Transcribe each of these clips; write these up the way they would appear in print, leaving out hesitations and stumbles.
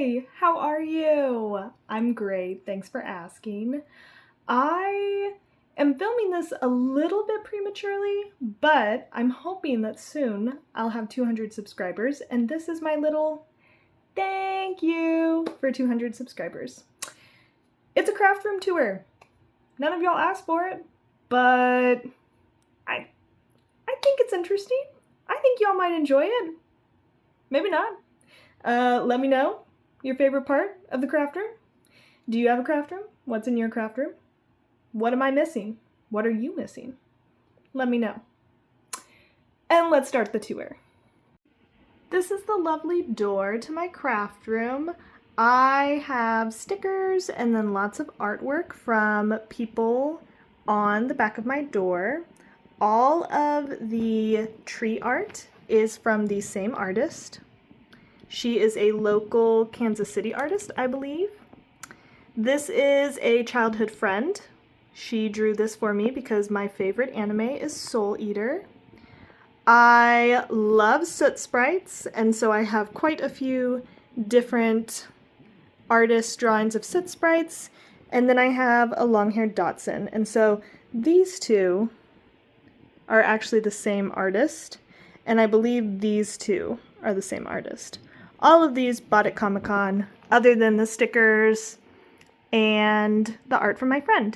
Hi, how are you? I'm great, thanks for asking. I am filming this a little bit prematurely, but I'm hoping that soon I'll have 200 subscribers, and this is my little thank you for 200 subscribers. It's a craft room tour. None of y'all asked for it, but I think it's interesting. I think y'all might enjoy it. Maybe not. Let me know your favorite part of the craft room. Do you have a craft room? What's in your craft room? What am I missing? What are you missing? Let me know. And let's start the tour. This is the lovely door to my craft room. I have stickers and then lots of artwork from people on the back of my door. All of the tree art is from the same artist. She is a local Kansas City artist, I believe. This is a childhood friend. She drew this for me because my favorite anime is Soul Eater. I love soot sprites, and so I have quite a few different artist drawings of soot sprites, and then I have a long-haired Dachshund, and so these two are actually the same artist, and I believe these two are the same artist. All of these bought at Comic-Con, other than the stickers and the art from my friend.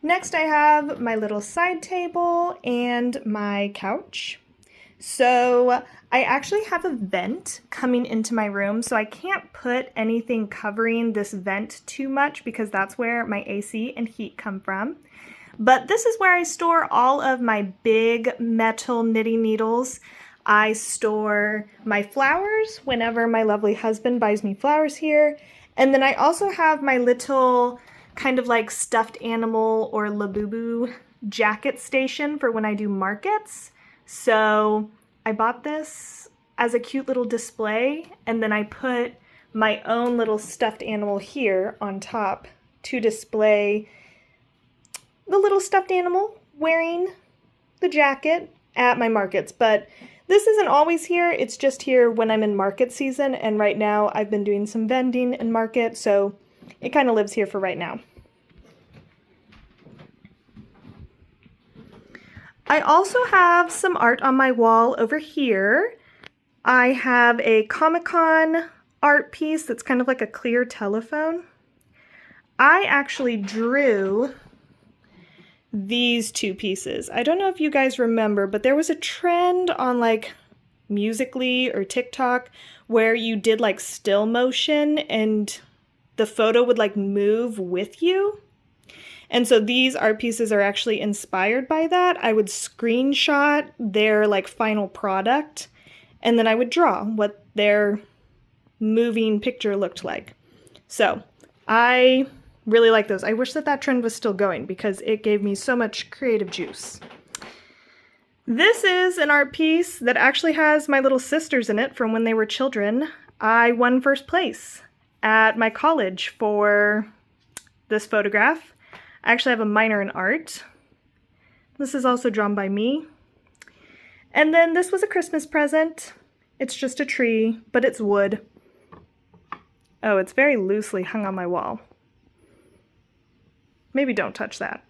Next I have my little side table and my couch. So I actually have a vent coming into my room, so I can't put anything covering this vent too much because that's where my AC and heat come from. But this is where I store all of my big metal knitting needles. I store my flowers whenever my lovely husband buys me flowers here. And then I also have my little kind of like stuffed animal or Labubu jacket station for when I do markets. So I bought this as a cute little display, and then I put my own little stuffed animal here on top to display the little stuffed animal wearing the jacket at my markets. But this isn't always here, it's just here when I'm in market season, and right now I've been doing some vending in market, so it kind of lives here for right now. I also have some art on my wall over here. I have a Comic-Con art piece that's kind of like a clear telephone. I actually drew these two pieces. I don't know if you guys remember, but there was a trend on like Musical.ly or TikTok where you did like still motion and the photo would like move with you. And so these art pieces are actually inspired by that. I would screenshot their like final product and then I would draw what their moving picture looked like. So I really like those. I wish that that trend was still going because it gave me so much creative juice. This is an art piece that actually has my little sisters in it from when they were children. I won first place at my college for this photograph. I actually have a minor in art. This is also drawn by me. And then this was a Christmas present. It's just a tree, but it's wood. Oh, it's very loosely hung on my wall. Maybe don't touch that.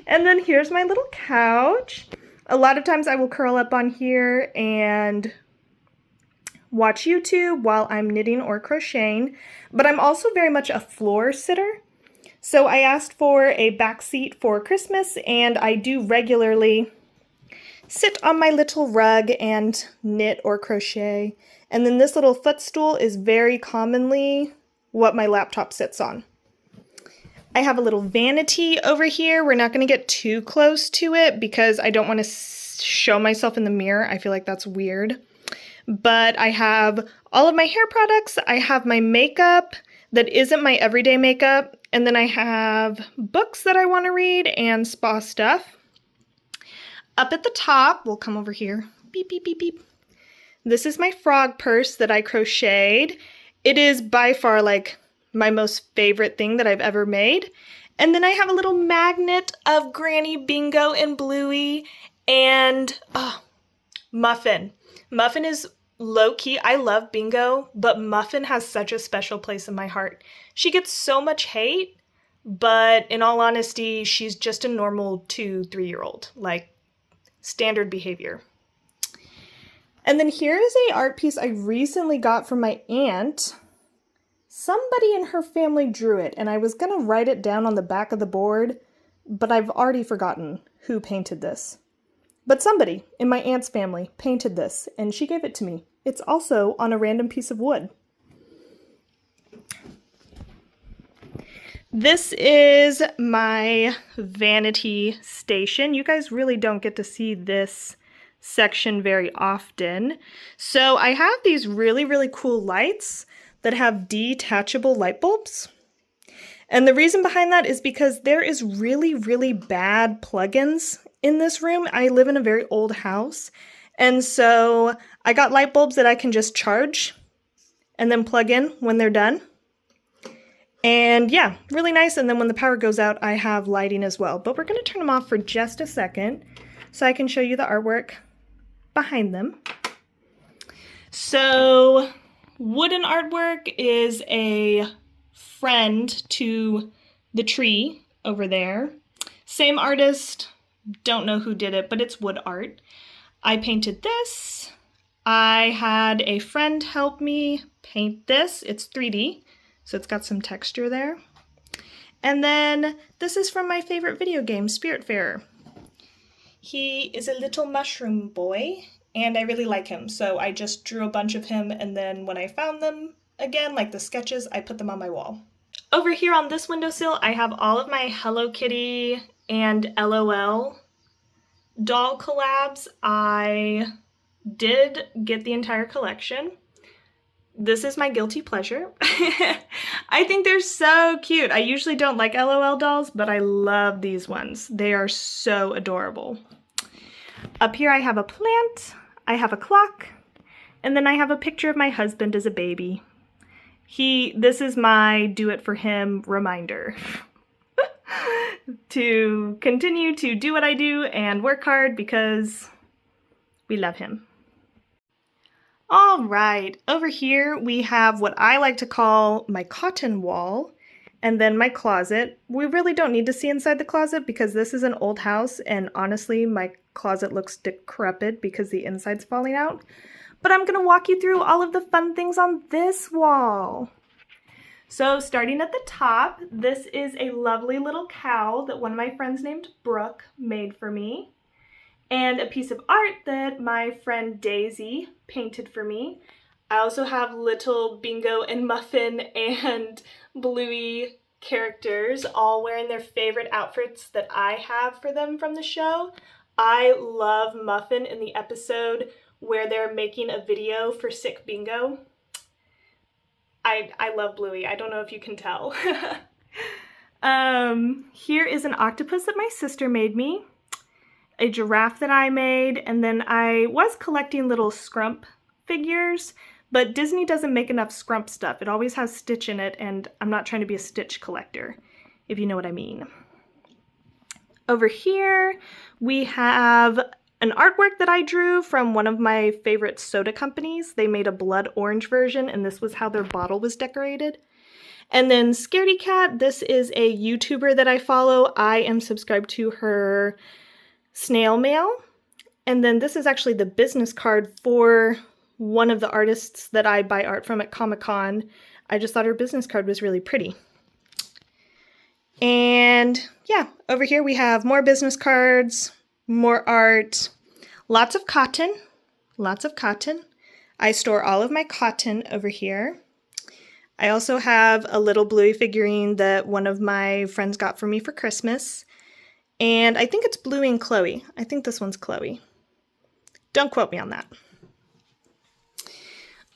And then here's my little couch. A lot of times I will curl up on here and watch YouTube while I'm knitting or crocheting, but I'm also very much a floor sitter. So I asked for a back seat for Christmas, and I do regularly sit on my little rug and knit or crochet. And then this little footstool is very commonly what my laptop sits on. I have a little vanity over here. We're not going to get too close to it because I don't want to show myself in the mirror. I feel like that's weird. But I have all of my hair products. I have my makeup that isn't my everyday makeup. And then I have books that I want to read and spa stuff. Up at the top, we'll come over here. Beep, beep, beep, beep. This is my frog purse that I crocheted. It is by far like my most favorite thing that I've ever made. And then I have a little magnet of Granny Bingo and Bluey and Muffin. Muffin is low-key, I love Bingo, but Muffin has such a special place in my heart. She gets so much hate, but in all honesty, she's just a normal 2-3-year-old, like standard behavior. And then here is a art piece I recently got from my aunt. Somebody in her family drew it, and I was gonna write it down on the back of the board, but I've already forgotten who painted this. But somebody in my aunt's family painted this, and she gave it to me. It's also on a random piece of wood. This is my vanity station. You guys really don't get to see this section very often. So I have these really, really cool lights that have detachable light bulbs. And the reason behind that is because there is really, really bad plugins in this room. I live in a very old house, and so I got light bulbs that I can just charge and then plug in when they're done. And yeah, really nice. And then when the power goes out, I have lighting as well. But we're going to turn them off for just a second so I can show you the artwork behind them. So wooden artwork is a friend to the tree over there. Same artist, don't know who did it, but it's wood art. I painted this. I had a friend help me paint this. It's 3D, so it's got some texture there. And then this is from my favorite video game, Spiritfarer. He is a little mushroom boy, and I really like him, so I just drew a bunch of him, and then when I found them again, like the sketches, I put them on my wall. Over here on this windowsill, I have all of my Hello Kitty and LOL doll collabs. I did get the entire collection. This is my guilty pleasure. I think they're so cute. I usually don't like LOL dolls, but I love these ones. They are so adorable. Up here I have a plant, I have a clock, and then I have a picture of my husband as a baby. This is my do it for him reminder. To continue to do what I do and work hard because we love him. All right, over here we have what I like to call my cotton wall and then my closet. We really don't need to see inside the closet because this is an old house and honestly my closet looks decrepit because the inside's falling out. But I'm gonna walk you through all of the fun things on this wall. So starting at the top, this is a lovely little cow that one of my friends named Brooke made for me, and a piece of art that my friend Daisy painted for me. I also have little Bingo and Muffin and Bluey characters all wearing their favorite outfits that I have for them from the show. I love Muffin in the episode where they're making a video for Sick Bingo. I love Bluey. I don't know if you can tell. Here is an octopus that my sister made me, a giraffe that I made, and then I was collecting little Scrump figures, but Disney doesn't make enough Scrump stuff. It always has Stitch in it, and I'm not trying to be a Stitch collector, if you know what I mean. Over here, we have an artwork that I drew from one of my favorite soda companies. They made a blood orange version, and this was how their bottle was decorated. And then Scaredy Cat, this is a YouTuber that I follow. I am subscribed to her snail mail. And then this is actually the business card for one of the artists that I buy art from at Comic-Con. I just thought her business card was really pretty. And yeah, over here we have more business cards, more art, lots of cotton, lots of cotton. I store all of my cotton over here. I also have a little Bluey figurine that one of my friends got for me for Christmas. And I think it's Bluey and Chloe. I think this one's Chloe. Don't quote me on that.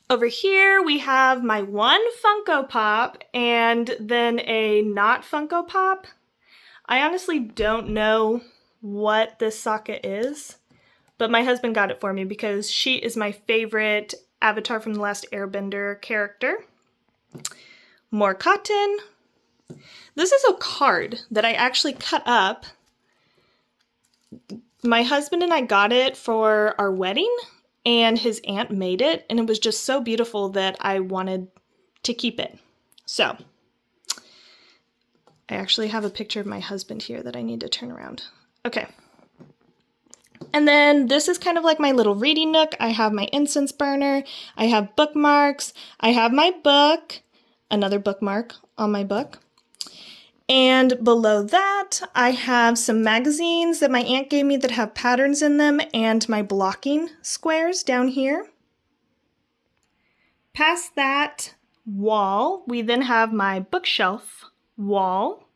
Over here we have my one Funko Pop and then a not Funko Pop. I honestly don't know what this Sokka is, but my husband got it for me because she is my favorite Avatar from The Last Airbender character. More cotton. This is a card that I actually cut up. My husband and I got it for our wedding, and his aunt made it, and it was just so beautiful that I wanted to keep it. So I actually have a picture of my husband here that I need to turn around. Okay. And then this is kind of like my little reading nook. I have my incense burner. I have bookmarks. I have my book, another bookmark on my book. And below that, I have some magazines that my aunt gave me that have patterns in them and my blocking squares down here. Past that wall, we then have my bookshelf wall.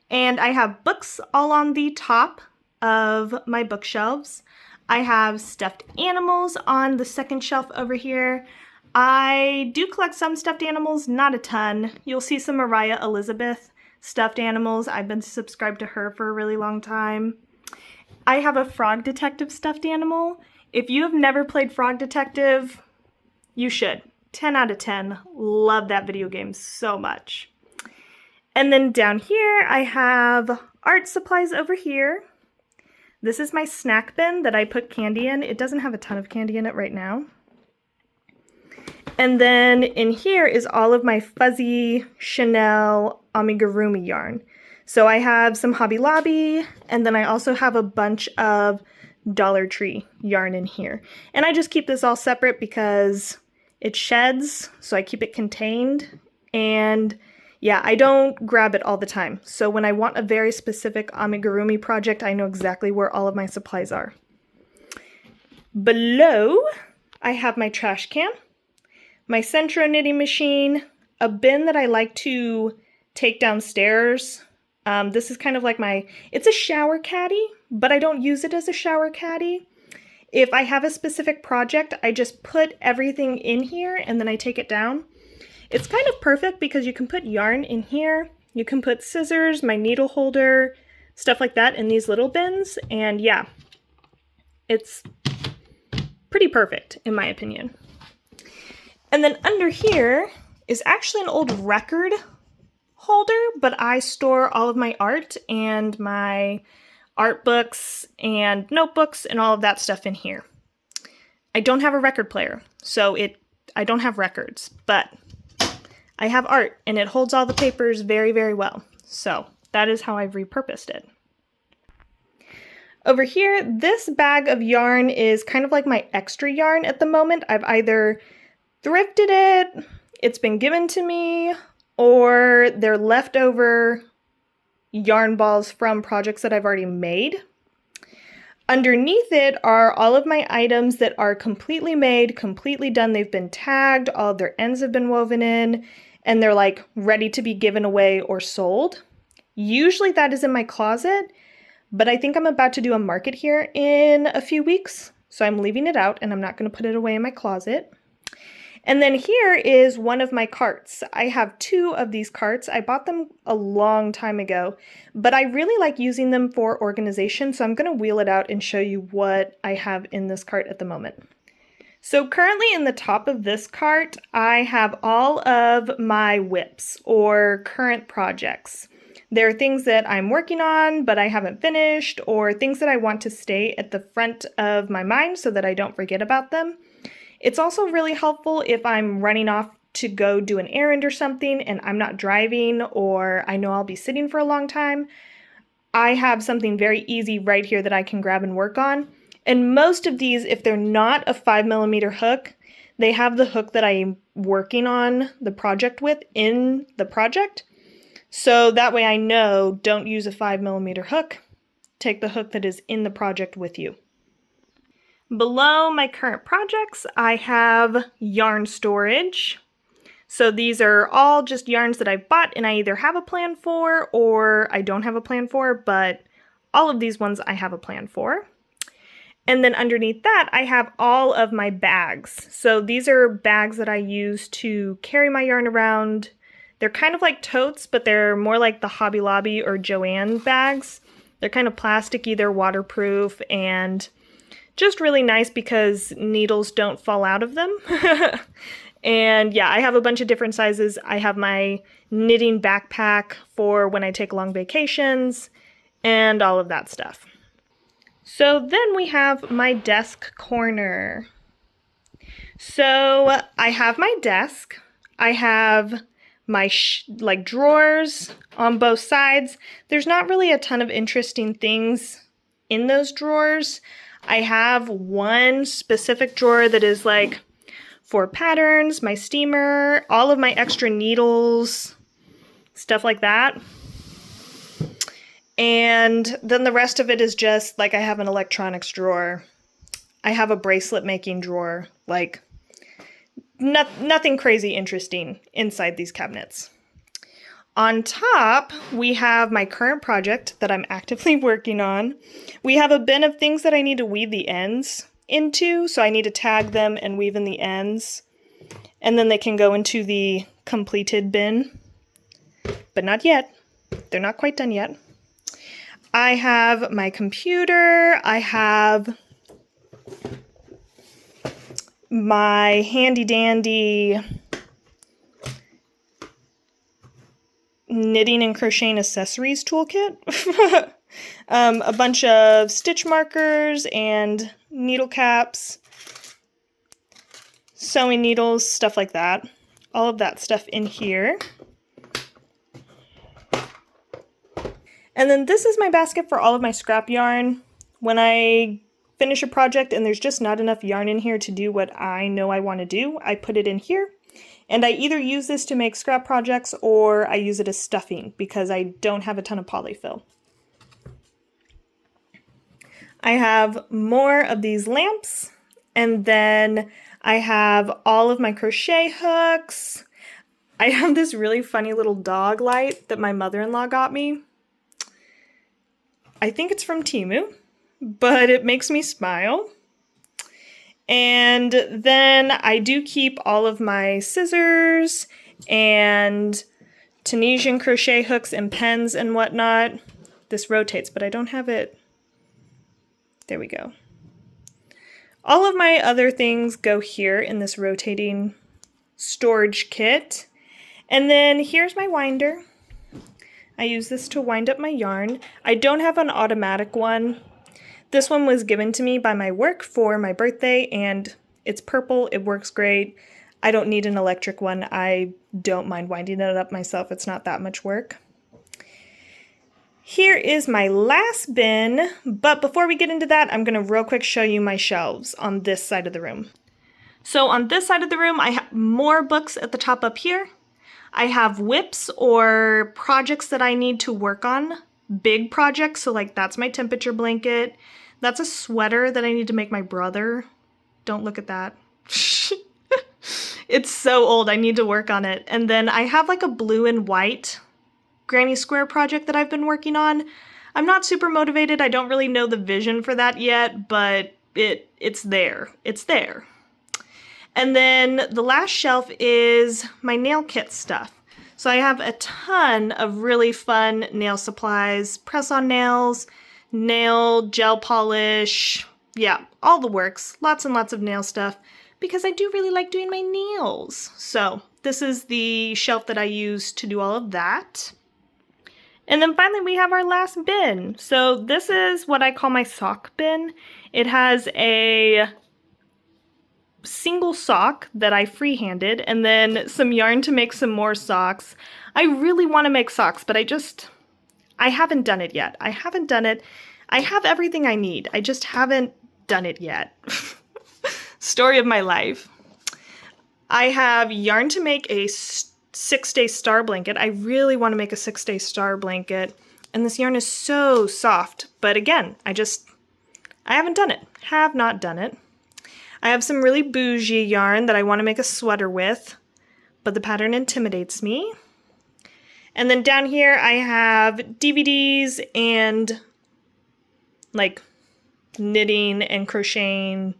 And I have books all on the top of my bookshelves. I have stuffed animals on the second shelf over here. I do collect some stuffed animals, not a ton. You'll see some Mariah Elizabeth stuffed animals. I've been subscribed to her for a really long time. I have a Frog Detective stuffed animal. If you have never played Frog Detective, you should. 10 out of 10. Love that video game so much. And then down here, I have art supplies over here. This is my snack bin that I put candy in. It doesn't have a ton of candy in it right now. And then in here is all of my fuzzy Chanel amigurumi yarn. So I have some Hobby Lobby, and then I also have a bunch of Dollar Tree yarn in here. And I just keep this all separate because it sheds, so I keep it contained. And yeah, I don't grab it all the time. So when I want a very specific amigurumi project, I know exactly where all of my supplies are. Below, I have my trash can, my Centro knitting machine, a bin that I like to take downstairs. This is kind of like it's a shower caddy, but I don't use it as a shower caddy. If I have a specific project, I just put everything in here and then I take it down. It's kind of perfect because you can put yarn in here, you can put scissors, my needle holder, stuff like that in these little bins, and yeah, it's pretty perfect in my opinion. And then under here is actually an old record holder, but I store all of my art and my art books and notebooks and all of that stuff in here. I don't have a record player, so I don't have records, but I have art and it holds all the papers very, very well. So that is how I've repurposed it. Over here, this bag of yarn is kind of like my extra yarn at the moment. I've either thrifted it, it's been given to me, or they're leftover yarn balls from projects that I've already made. Underneath it are all of my items that are completely made, completely done. They've been tagged, all of their ends have been woven in, and they're like ready to be given away or sold. Usually that is in my closet, but I think I'm about to do a market here in a few weeks, so I'm leaving it out and I'm not going to put it away in my closet. And then here is one of my carts. I have 2 of these carts. I bought them a long time ago, but I really like using them for organization, so I'm going to wheel it out and show you what I have in this cart at the moment. So currently in the top of this cart, I have all of my whips or current projects. There are things that I'm working on, but I haven't finished, or things that I want to stay at the front of my mind so that I don't forget about them. It's also really helpful if I'm running off to go do an errand or something and I'm not driving or I know I'll be sitting for a long time. I have something very easy right here that I can grab and work on. And most of these, if they're not a 5mm hook, they have the hook that I'm working on the project with in the project. So that way I know, don't use a 5mm hook. Take the hook that is in the project with you. Below my current projects, I have yarn storage. So these are all just yarns that I've bought and I either have a plan for or I don't have a plan for, but all of these ones I have a plan for. And then underneath that, I have all of my bags. So these are bags that I use to carry my yarn around. They're kind of like totes, but they're more like the Hobby Lobby or Joann bags. They're kind of plasticky, they're waterproof, and just really nice because needles don't fall out of them. And yeah, I have a bunch of different sizes. I have my knitting backpack for when I take long vacations and all of that stuff. So then we have my desk corner. So I have my desk. I have my drawers on both sides. There's not really a ton of interesting things in those drawers. I have one specific drawer that is like for patterns, my steamer, all of my extra needles, stuff like that. And then the rest of it is just like I have an electronics drawer. I have a bracelet making drawer, like nothing crazy interesting inside these cabinets. On top, we have my current project that I'm actively working on. We have a bin of things that I need to weave the ends into, so I need to tag them and weave in the ends. And then they can go into the completed bin. But not yet. They're not quite done yet. I have my computer. I have my handy dandy knitting and crocheting accessories toolkit. A bunch of stitch markers and needle caps, sewing needles, stuff like that. All of that stuff in here. And then this is my basket for all of my scrap yarn. When I finish a project and there's just not enough yarn in here to do what I know I want to do, I put it in here. And I either use this to make scrap projects or I use it as stuffing because I don't have a ton of polyfill. I have more of these lamps, and then I have all of my crochet hooks. I have this really funny little dog light that my mother-in-law got me. I think it's from Temu, but it makes me smile. And then I do keep all of my scissors and Tunisian crochet hooks and pens and whatnot. This rotates, but I don't have it. There we go. All of my other things go here in this rotating storage kit. And then here's my winder. I use this to wind up my yarn. I don't have an automatic one. This one was given to me by my work for my birthday, and it's purple. It works great. I don't need an electric one. I don't mind winding it up myself. It's not that much work. Here is my last bin, but before we get into that, I'm going to real quick show you my shelves on this side of the room. So on this side of the room, I have more books at the top up here. I have whips or projects that I need to work on, big projects. So like that's my temperature blanket. That's a sweater that I need to make my brother. Don't look at that. It's so old. I need to work on it. And then I have like a blue and white granny square project that I've been working on. I'm not super motivated. I don't really know the vision for that yet, but it's there. It's there. And then the last shelf is my nail kit stuff. So I have a ton of really fun nail supplies, press-on nails, nail gel polish, yeah, all the works. Lots and lots of nail stuff because I do really like doing my nails. So this is the shelf that I use to do all of that. And then finally we have our last bin. So this is what I call my sock bin. It has a single sock that I freehanded and then some yarn to make some more socks. I really want to make socks, but I haven't done it yet. I haven't done it. I have everything I need. I just haven't done it yet. Story of my life. I have yarn to make a 6-day star blanket. I really want to make a 6-day star blanket. And this yarn is so soft. But again, I haven't done it. Have not done it. I have some really bougie yarn that I want to make a sweater with, but the pattern intimidates me. And then down here I have DVDs and like knitting and crocheting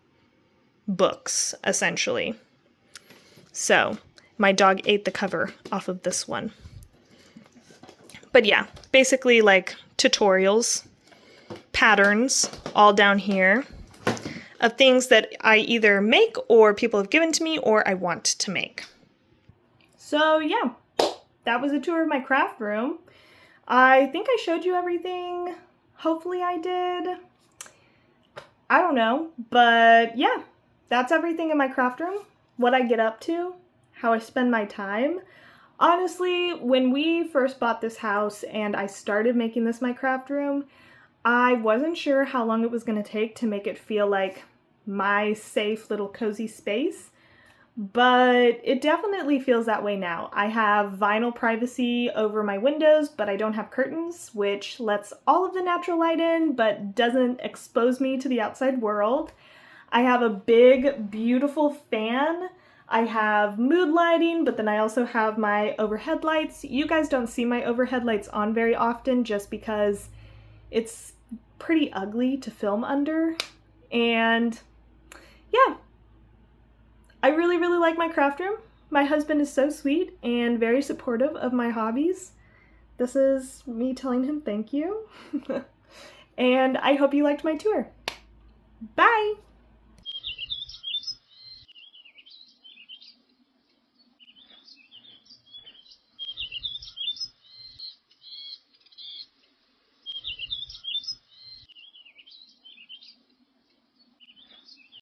books, essentially. So my dog ate the cover off of this one. But yeah, basically like tutorials, patterns, all down here of things that I either make or people have given to me or I want to make. So yeah, that was a tour of my craft room. I think I showed you everything. Hopefully I did. I don't know, but yeah, that's everything in my craft room. what I get up to, how I spend my time. Honestly, when we first bought this house and I started making this my craft room, I wasn't sure how long it was going to take to make it feel like my safe little cozy space, but it definitely feels that way now. I have vinyl privacy over my windows, but I don't have curtains, which lets all of the natural light in, but doesn't expose me to the outside world. I have a big, beautiful fan. I have mood lighting, but then I also have my overhead lights. You guys don't see my overhead lights on very often just because it's pretty ugly to film under. And yeah, I really, really like my craft room. My husband is so sweet and very supportive of my hobbies. This is me telling him thank you. And I hope you liked my tour. Bye!